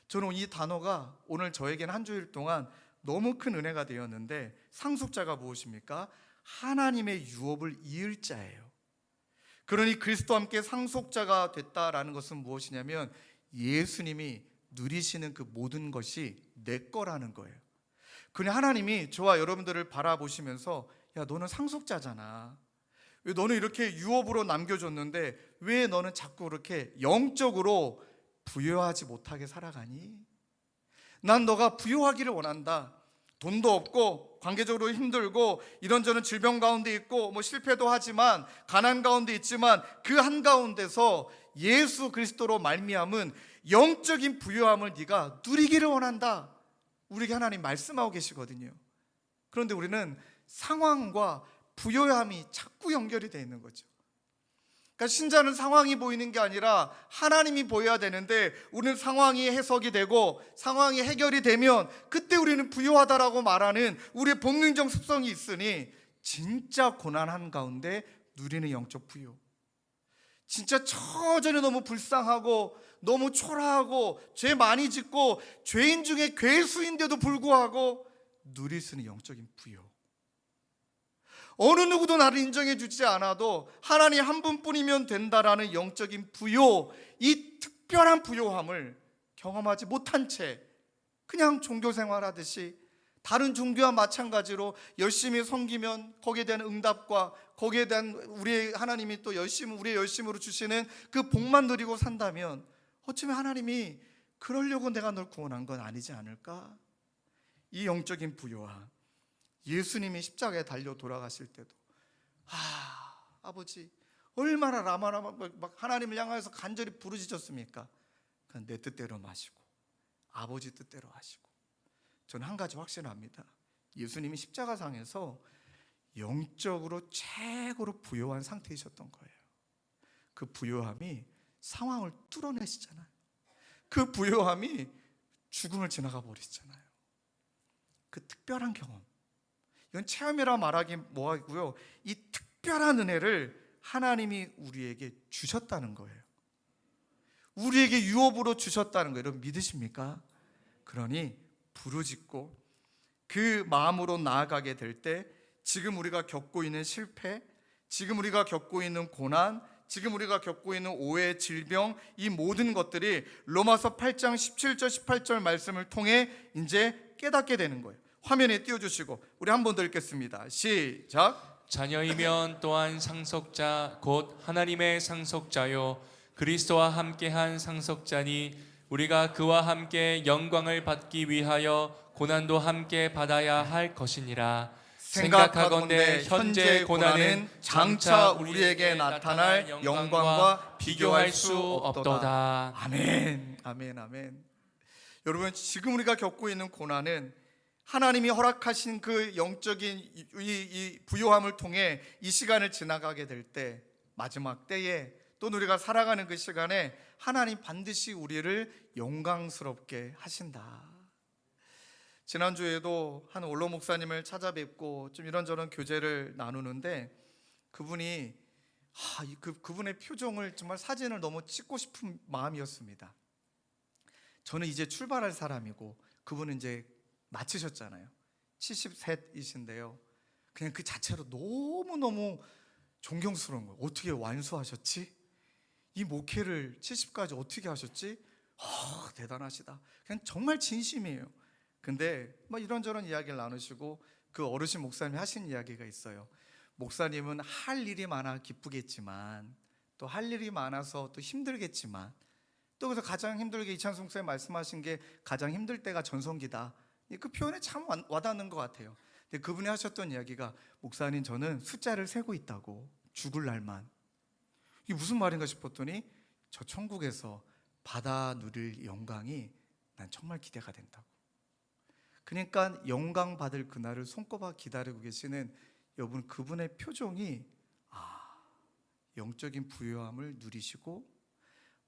저는 이 단어가 오늘 저에게는 한 주일 동안 너무 큰 은혜가 되었는데, 상속자가 무엇입니까? 하나님의 유업을 이을 자예요. 그러니 그리스도와 함께 상속자가 됐다라는 것은 무엇이냐면 예수님이 누리시는 그 모든 것이 내 거라는 거예요. 그러니 하나님이 저와 여러분들을 바라보시면서 야, 너는 상속자잖아. 왜 너는 이렇게 유업으로 남겨줬는데 왜 너는 자꾸 그렇게 영적으로 부여하지 못하게 살아가니? 난 너가 부여하기를 원한다. 돈도 없고 관계적으로 힘들고 이런저런 질병 가운데 있고 뭐 실패도 하지만 가난 가운데 있지만 그 한가운데서 예수 그리스도로 말미암은 영적인 부요함을 네가 누리기를 원한다. 우리에게 하나님 말씀하고 계시거든요. 그런데 우리는 상황과 부요함이 자꾸 연결이 되어 있는 거죠. 그러니까 신자는 상황이 보이는 게 아니라 하나님이 보여야 되는데, 우리는 상황이 해석이 되고 상황이 해결이 되면 그때 우리는 부요하다라고 말하는 우리의 본능적 습성이 있으니 진짜 고난한 가운데 누리는 영적 부요, 진짜 처절히 너무 불쌍하고 너무 초라하고 죄 많이 짓고 죄인 중에 괴수인데도 불구하고 누릴 수 있는 영적인 부요, 어느 누구도 나를 인정해 주지 않아도 하나님 한 분뿐이면 된다라는 영적인 부요, 이 특별한 부요함을 경험하지 못한 채 그냥 종교 생활하듯이 다른 종교와 마찬가지로 열심히 섬기면 거기에 대한 응답과 거기에 대한 우리의 하나님이 또 우리의 열심으로 주시는 그 복만 누리고 산다면 어쩌면 하나님이 그러려고 내가 널 구원한 건 아니지 않을까? 이 영적인 부요함, 예수님이 십자가에 달려 돌아가실 때도 아버지 얼마나 막 하나님을 향하여서 간절히 부르짖었습니까? 그냥 내 뜻대로 마시고 아버지 뜻대로 하시고. 저는 한 가지 확신합니다. 예수님이 십자가상에서 영적으로 최고로 부요한 상태이셨던 거예요. 그 부요함이 상황을 뚫어내시잖아요. 그 부요함이 죽음을 지나가 버리시잖아요. 그 특별한 경험, 이건 체험이라 말하기 뭐하고요, 이 특별한 은혜를 하나님이 우리에게 주셨다는 거예요. 우리에게 유업으로 주셨다는 거예요. 여러분 믿으십니까? 그러니 부르짖고 그 마음으로 나아가게 될 때 지금 우리가 겪고 있는 실패, 지금 우리가 겪고 있는 고난, 지금 우리가 겪고 있는 오해, 질병, 이 모든 것들이 로마서 8장 17절 18절 말씀을 통해 이제 깨닫게 되는 거예요. 화면에 띄워주시고 우리 한 번 더 읽겠습니다. 시작. 자녀이면 또한 상속자 곧 하나님의 상속자요 그리스도와 함께한 상속자니 우리가 그와 함께 영광을 받기 위하여 고난도 함께 받아야 할 것이니라. 생각하건대 현재 고난은 장차 우리에게 나타날 영광과 비교할 수 없도다. 아멘, 아멘, 아멘. 여러분 지금 우리가 겪고 있는 고난은 하나님이 허락하신 그 영적인 이 부요함을 통해 이 시간을 지나가게 될 때, 마지막 때에 또 우리가 살아가는 그 시간에 하나님 반드시 우리를 영광스럽게 하신다. 지난주에도 한 원로 목사님을 찾아뵙고 좀 이런저런 교제를 나누는데 그분이 그분의 표정을 정말 사진을 너무 찍고 싶은 마음이었습니다. 저는 이제 출발할 사람이고 그분은 이제 마치셨잖아요. 73이신데요. 그냥 그 자체로 너무너무 존경스러운 거예요. 어떻게 완수하셨지? 이 목회를 70까지 어떻게 하셨지? 대단하시다. 그냥 정말 진심이에요. 근데 막 이런저런 이야기를 나누시고 그 어르신 목사님이 하신 이야기가 있어요. 목사님은 할 일이 많아 기쁘겠지만 또 할 일이 많아서 또 힘들겠지만 또 그래서 가장 힘들게 이찬수 목사님 말씀하신 게 가장 힘들 때가 전성기다. 그 표현에 참 와닿는 것 같아요. 근데 그분이 하셨던 이야기가 목사님 저는 숫자를 세고 있다고 죽을 날만. 이게 무슨 말인가 싶었더니 저 천국에서 받아 누릴 영광이 난 정말 기대가 된다고. 그러니까 영광 받을 그날을 손꼽아 기다리고 계시는 여러분, 그분의 표정이 영적인 부요함을 누리시고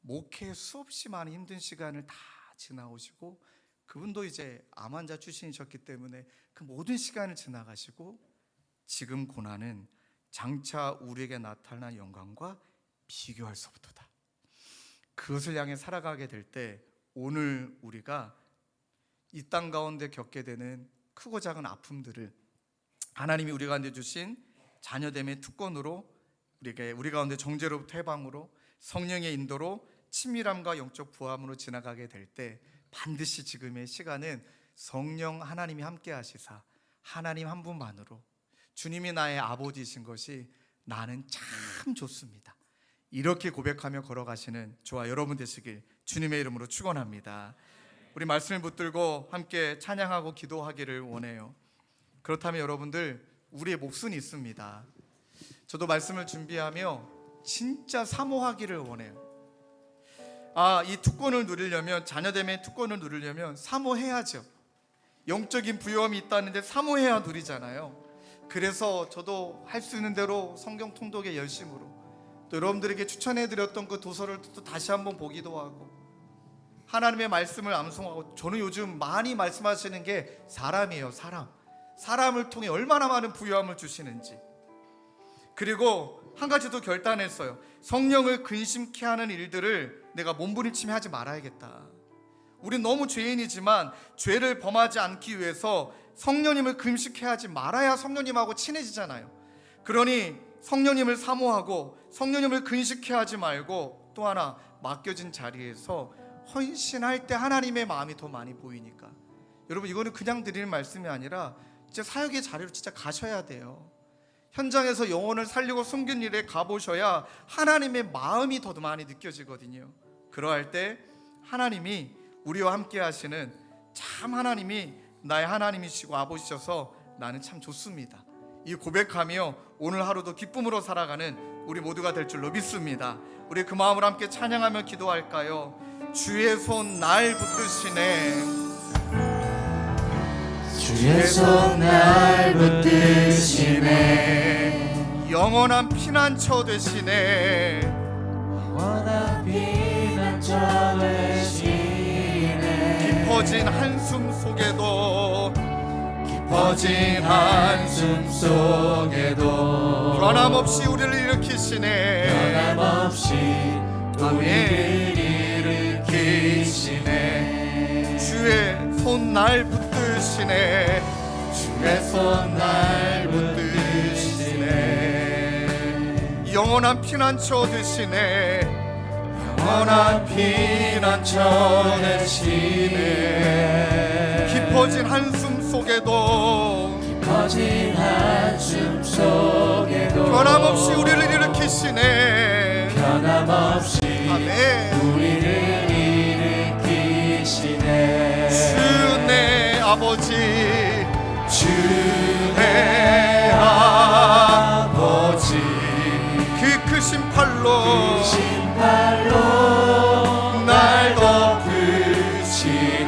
목회 수없이 많은 힘든 시간을 다 지나오시고 그분도 이제 암 환자 출신이셨기 때문에 그 모든 시간을 지나가시고 지금 고난은 장차 우리에게 나타난 영광과 비교할 수 없도다. 그것을 향해 살아가게 될 때 오늘 우리가 이 땅 가운데 겪게 되는 크고 작은 아픔들을 하나님이 우리 가운데 주신 자녀됨의 특권으로 우리 가운데 정죄로부터 해방으로 성령의 인도로 친밀함과 영적 부함으로 지나가게 될 때 반드시 지금의 시간은 성령 하나님이 함께 하시사 하나님 한 분만으로 주님이 나의 아버지이신 것이 나는 참 좋습니다. 이렇게 고백하며 걸어가시는 저와 여러분 되시길 주님의 이름으로 축원합니다. 우리 말씀을 붙들고 함께 찬양하고 기도하기를 원해요. 그렇다면 여러분들, 우리의 몫은 있습니다. 저도 말씀을 준비하며 진짜 사모하기를 원해요. 이 특권을 누리려면, 자녀됨의 특권을 누리려면 사모해야죠. 영적인 부요함이 있다는데 사모해야 누리잖아요. 그래서 저도 할 수 있는 대로 성경 통독의 열심으로 또 여러분들에게 추천해드렸던 그 도서를 또 다시 한번 보기도 하고 하나님의 말씀을 암송하고, 저는 요즘 많이 말씀하시는 게 사람이에요. 사람을 통해 얼마나 많은 부요함을 주시는지. 그리고 한 가지 더 결단했어요. 성령을 근심케 하는 일들을 내가 몸부림치며 하지 말아야겠다. 우린 너무 죄인이지만 죄를 범하지 않기 위해서 성령님을 금식케 하지 말아야 성령님하고 친해지잖아요. 그러니 성령님을 사모하고 성령님을 근식케 하지 말고 또 하나, 맡겨진 자리에서 헌신할 때 하나님의 마음이 더 많이 보이니까. 여러분, 이거는 그냥 드리는 말씀이 아니라 진짜 사역의 자리로 진짜 가셔야 돼요. 현장에서 영혼을 살리고 숨긴 일에 가보셔야 하나님의 마음이 더 많이 느껴지거든요. 그러할 때 하나님이 우리와 함께 하시는, 참 하나님이 나의 하나님이시고 아버지셔서 나는 참 좋습니다. 이 고백하며 오늘 하루도 기쁨으로 살아가는 우리 모두가 될 줄로 믿습니다. 우리 그 마음으로 함께 찬양하며 기도할까요? 주의 손 날 붙드시네, 주의 손 날 붙드시네, 영원한 피난처 되시네, 영원한 피난처 되시네, 깊어진 한숨 속에도 깊어진 한숨 속에도 변함없이 우리를 일으키시네, 변함없이 우리를 일으키시네, 주의 손 날 붙드시네, 주의 손 날 붙드시네, 영원한 피난처 되시네, 영원한 피난처 되시네, 깊어진 한숨 속에도 깊어진 한숨 속에도 변함없이 우리를 일으키시네, 변함없이 아멘. 우리를 일으키시네, 주 내 아버지, 주 내 아버지, 그 크신 팔로 신발로 날 덮으시네,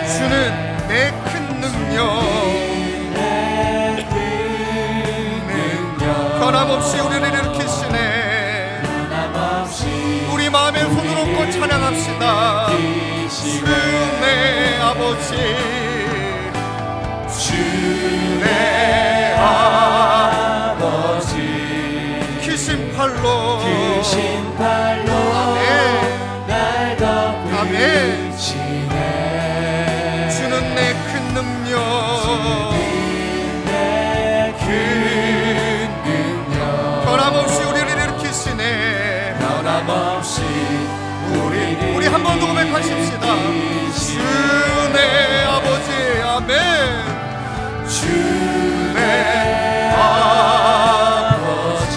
주는 내 변함없이 우리를 일으키시네. 우리 마음에 손을 얹고 찬양합시다. 주내 아버지, 주내 아버지, 크신 팔로 날 덮으시네. 주는 내 큰 능력, 변함없이 우리를 일으키시네. 변함없이 우리 한 번 더 고백하십시다. 주내 아버지, 아멘. 주내 아버지,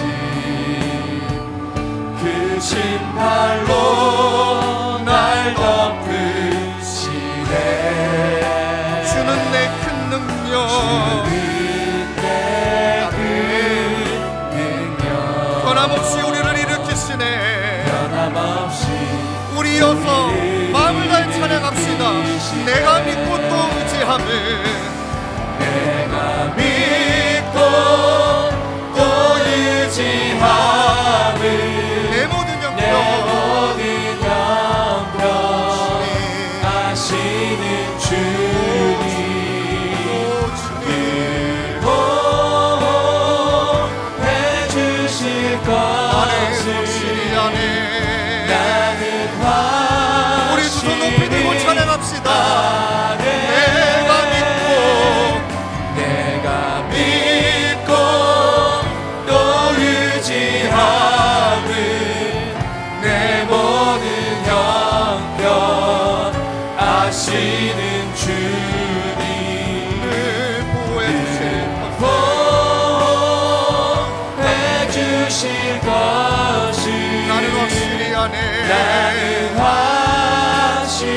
크신 팔로 날 덮으시네. 주는 내 큰 능력, 변함없이 우리를 일으키시네. 변함없이 우리여서 마음을 다해 찬양합시다. 내가 믿고 또 의지함은, 내가 믿고 또 의지함은 내 모든 내 영광 모든 영광 아시는 주님 해주실 것을 나는 우리 두 손 높이 들고 찬양합시다. 내가 믿고 또 의지함은 내 모든 형편 아시는 주님을 보호해주실 것을 나는 확실히 아네. 나는 확실히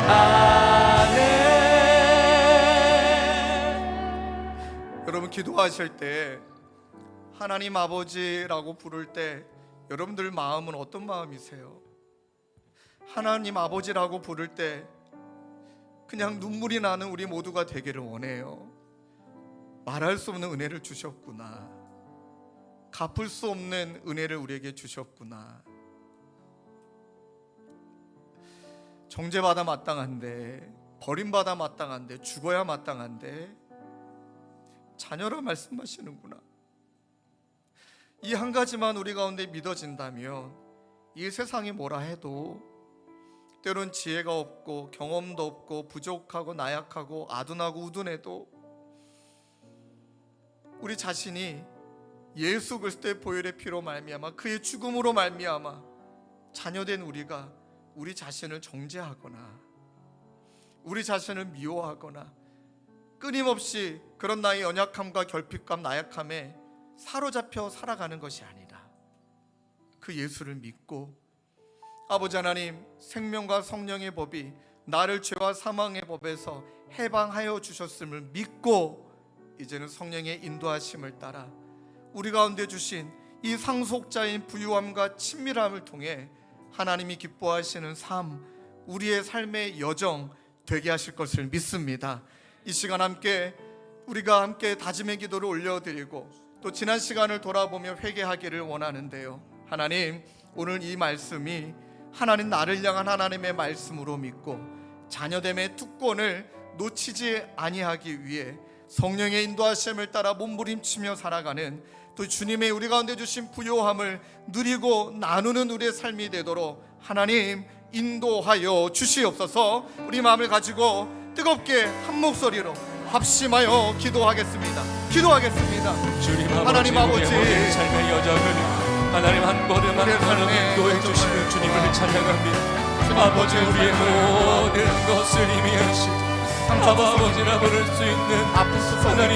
아네. 여러분 기도하실 때 하나님 아버지라고 부를 때 여러분들 마음은 어떤 마음이세요? 하나님 아버지라고 부를 때 그냥 눈물이 나는 우리 모두가 되기를 원해요. 말할 수 없는 은혜를 주셨구나. 갚을 수 없는 은혜를 우리에게 주셨구나. 정죄받아 마땅한데, 버림받아 마땅한데, 죽어야 마땅한데 자녀라 말씀하시는구나. 이 한 가지만 우리 가운데 믿어진다면 이 세상이 뭐라 해도, 때론 지혜가 없고 경험도 없고 부족하고 나약하고 아둔하고 우둔해도 우리 자신이 예수 그리스도의 보혈의 피로 말미암아 그의 죽음으로 말미암아 자녀된 우리가 우리 자신을 정죄하거나 우리 자신을 미워하거나 끊임없이 그런 나의 연약함과 결핍감, 나약함에 사로잡혀 살아가는 것이 아니라 그 예수를 믿고 아버지 하나님, 생명과 성령의 법이 나를 죄와 사망의 법에서 해방하여 주셨음을 믿고 이제는 성령의 인도하심을 따라 우리 가운데 주신 이 상속자인 부유함과 친밀함을 통해 하나님이 기뻐하시는 삶, 우리의 삶의 여정 되게 하실 것을 믿습니다. 이 시간 우리가 함께 다짐의 기도를 올려드리고 또 지난 시간을 돌아보며 회개하기를 원하는데요. 하나님, 오늘 이 말씀이 하나님 나를 향한 하나님의 말씀으로 믿고 자녀됨의 특권을 놓치지 아니하기 위해 성령의 인도하심을 따라 몸부림치며 살아가는, 또 주님의 우리 가운데 주신 부요함을 누리고 나누는 우리의 삶이 되도록 하나님 인도하여 주시옵소서. 우리 마음을 가지고 뜨겁게 한 목소리로 합심하여 기도하겠습니다. 하나님 아버지, 우리의 삶의 여정을 하나님 한 걸음 한 걸음 인도해 주시는 주님을 찬양합니다. 아버지, 우리의 모든 것을 임의하신 아버지라 부를 수 있는 하나님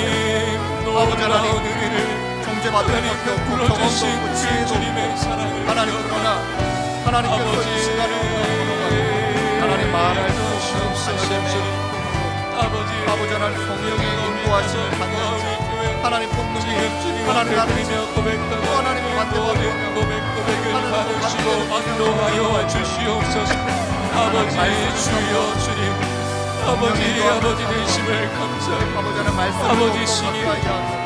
놀라운 은혜를 정죄받은 적이 없고 경험도 없고 지혜도 주님의 사랑을 하나님, 그러나 하나님께서 이 시간을 하나님 말할 수 없는 아버지 하나님 성령의 인도하심을 받는 하나님 본능이 하나님 나를 또 하나님을 만들어가며 고백을 받으시고 인도하여 주시옵소서. 아버지 주여 주님, 아버지 되심을 감사합니다. 아버지는 말씀을 아버지시기에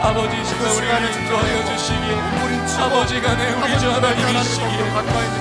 아버지시가 우리를 인도하여 주시기에 아버지가 내 우리 주 하나님이시기에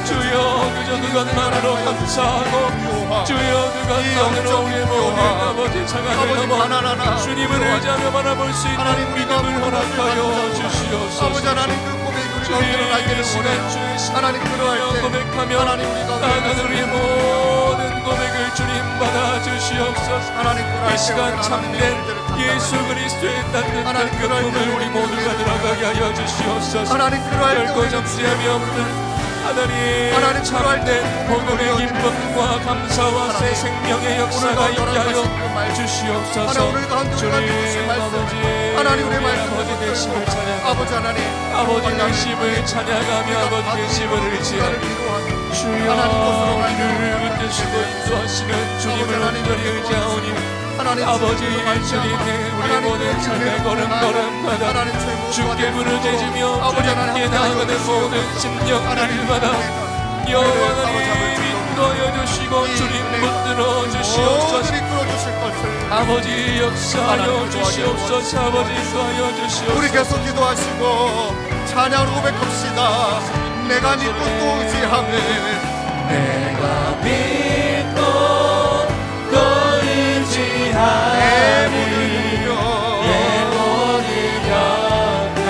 주여 그저 그것만으로 감사하고 주여 그것만으로 우리의 모든 아버지 장악을 넘어 주님을 의지하며 바라볼 수 있는 믿음을 허락하여 주시옵소서. 아버지 하나님 그 고백이 우리가 주의 일어나기를 시간 원해요. 주의 하나님 그러할 때 고백하며 하나님 우리가 나아가는 우리의 모든 고백을 주님 받아 주시옵소서. 하나님 그러할 이 때 시간 참된 예수 그리스도의 따뜻한 그 품을 우리 모두가 들어가게 하여 주시옵소서. 하나님 그러할 때 결코 점수함이 없는 하나님 참된 복음의 기쁨과 감사와 새 생명의 역사가 있게 하여 주시옵소서. 주님 아버지 하나님 우리 아버지 되심을 찬양하며 아버지 하나님 아버지 되심을 찬양하며 아버지 되심을 의지하며 주여 우리를 붙드시고 인도하시는 주님을 온전히 의지하오니 아버지 주님 우리 모든 삶의 걸음걸음마다 주께 부르짖으며 주님께 나아가는 모든 심령들을 받아 여호와 하나님 인도하여 주시고 주님 붙들어 주시옵소서. 아버지 역사하여 주시옵소서. 아버지 인도하여 주시옵소서. 우리 계속 기도하시고 찬양으로 고백합시다. 내가 믿고 또 의지하며 내가 믿고 또 의지하니 내 모든 영역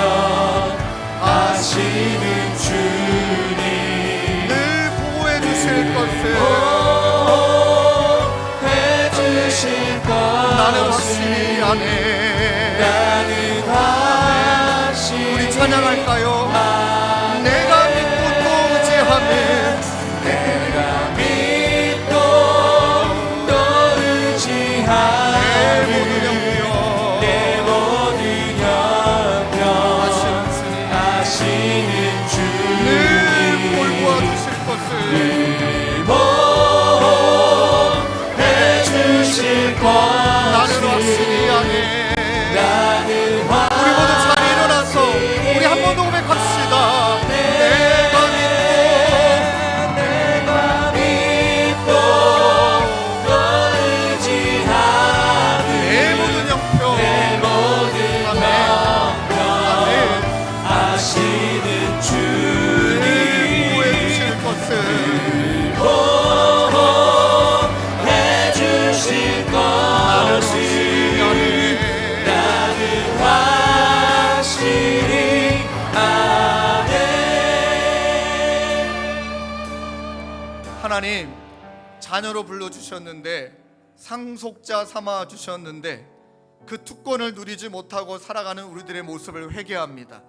아시는 주님 늘 보호해 주실 것을 해주실 나는 것을 확실히 아네. 나는 확실히 우리 찬양할까요? 내가 믿고 또 의지하며 내가 믿고 또 의지하니 내 모든 영역 아시는 주님 늘 돌보아 주실 것을 보호해 주실 나는 것을 확실히 아네. 나는 우리 모두 잘 일어나서 우리 한 번 더 고백합시다. 내가 믿고 또 의지하니 내 모든 형편 내 모든 영역 아시는 주님 보호해 주실 것을 보호해 주실 나는 것을 확실히 아네. 나는 확실히 아네. 하나님 자녀로 불러주셨는데 상속자 삼아 주셨는데 그 특권을 누리지 못하고 살아가는 우리들의 모습을 회개합니다.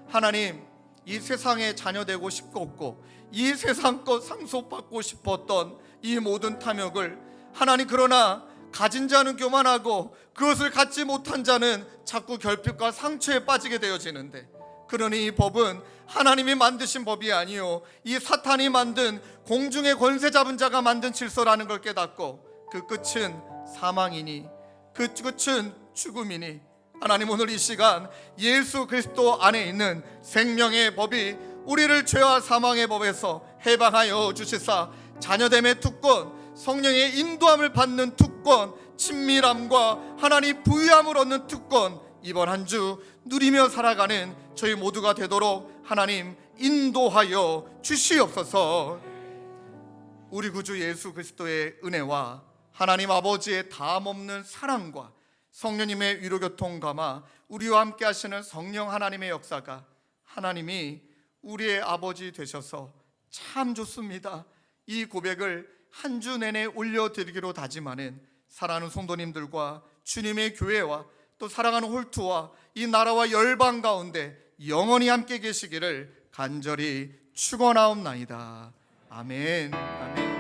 하나님 이 세상에 자녀되고 싶었고 이 세상 것 상속받고 싶었던 이 모든 탐욕을 하나님 그러나 가진 자는 교만하고 그것을 갖지 못한 자는 자꾸 결핍과 상처에 빠지게 되어지는데 그러니 이 법은 하나님이 만드신 법이 아니요 이 사탄이 만든 공중의 권세 잡은 자가 만든 질서라는 걸 깨닫고 그 끝은 사망이니 그 끝은 죽음이니 하나님 오늘 이 시간 예수 그리스도 안에 있는 생명의 법이 우리를 죄와 사망의 법에서 해방하여 주시사 자녀됨의 특권, 성령의 인도함을 받는 특권, 친밀함과 하나님 부유함을 얻는 특권 이번 한 주 누리며 살아가는 저희 모두가 되도록 하나님 인도하여 주시옵소서. 우리 구주 예수 그리스도의 은혜와 하나님 아버지의 다함없는 사랑과 성령님의 위로교통감화 우리와 함께 하시는 성령 하나님의 역사가 하나님이 우리의 아버지 되셔서 참 좋습니다. 이 고백을 한 주 내내 올려드리기로 다짐하는 사랑하는 성도님들과 주님의 교회와 또 사랑하는 홀투와 이 나라와 열방 가운데 영원히 함께 계시기를 간절히 축원하옵나이다. 아멘. 아멘.